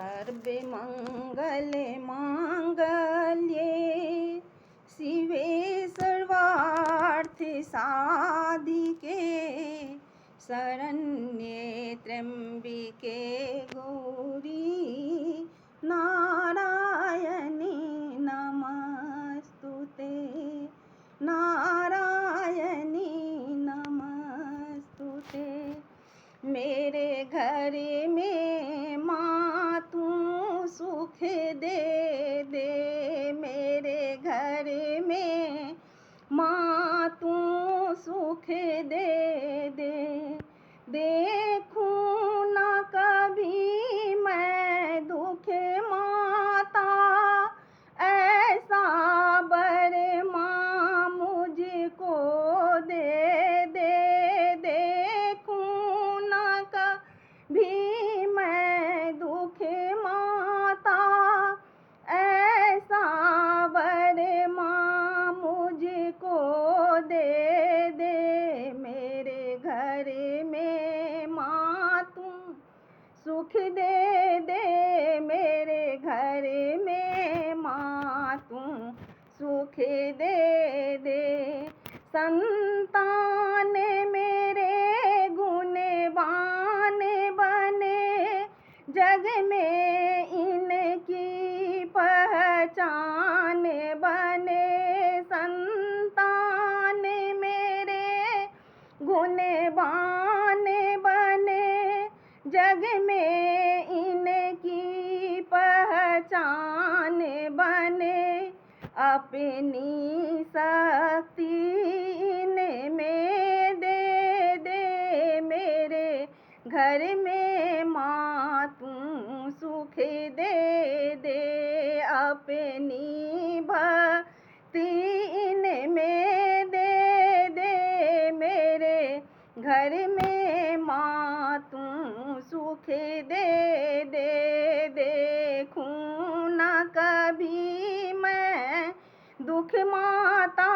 सर्वे मंगल मांगल्ये शिवे सर्वार्थ साधिके शरण्ये त्र्यंबिके गौरी नारायणी नमस्तुते नारायणी नमस्तुते। मेरे घर में माँ तू सुख दे दे, मेरे घर में माँ तू सुख दे दे। देखूं ना कभी मैं दुख माता, ऐसा बर माँ मुझको दे दे। देखूं ना कभी मैं दुख माता, ऐसा बर माँ मुझको दे दे। मेरे घर में माँ तू सुख दे दे, मेरे घर में माँ तू सुख दे दे। संतान मेरे गुणवान बने, जग में इनकी पहचान बने। संतान मेरे गुणवान बने, जग में इनकी पहचान बने। अपनी शक्ति इनमें दे दे, मेरे घर में माँ तू सुख दे दे। अपनी भक्ति इनमें दे दे, मेरे घर में माँ तू सुख दे दे। देखूं ना कभी मैं दुख माता,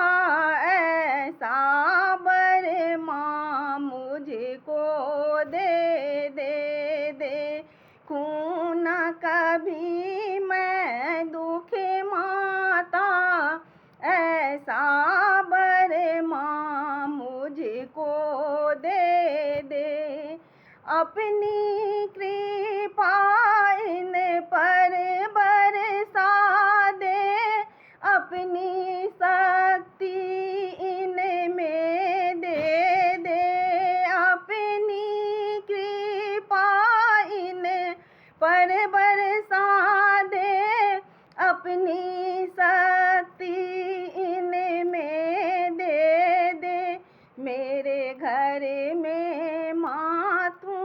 ऐसा बर माँ मुझको दे दे। देखूं ना कभी मैं दुख माता, ऐसा बर माँ मुझको दे दे। अपनी कृपा इन पर बरसा दे, अपनी शक्ति इनमें दे दे। अपनी कृपा इन पर बरसा दे, अपनी शक्ति इनमें दे दे। मेरे घर में माँ तू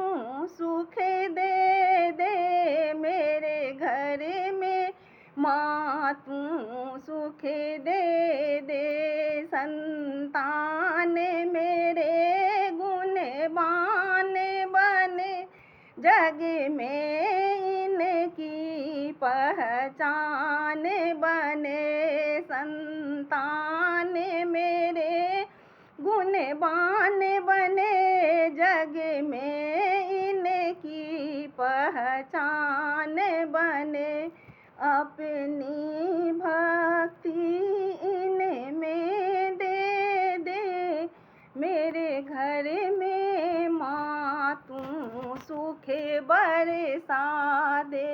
सुख दे दे, मेरे घर में माँ तू सुख दे दे। संतान मेरे गुणवान बने, जग में इनकी पहचान बने। संतान मेरे गुणवान बने, जग में इनकी पहचान बने। अपनी भक्ति इनमें दे दे, मेरे घर में माँ तू सुख बरसा दे।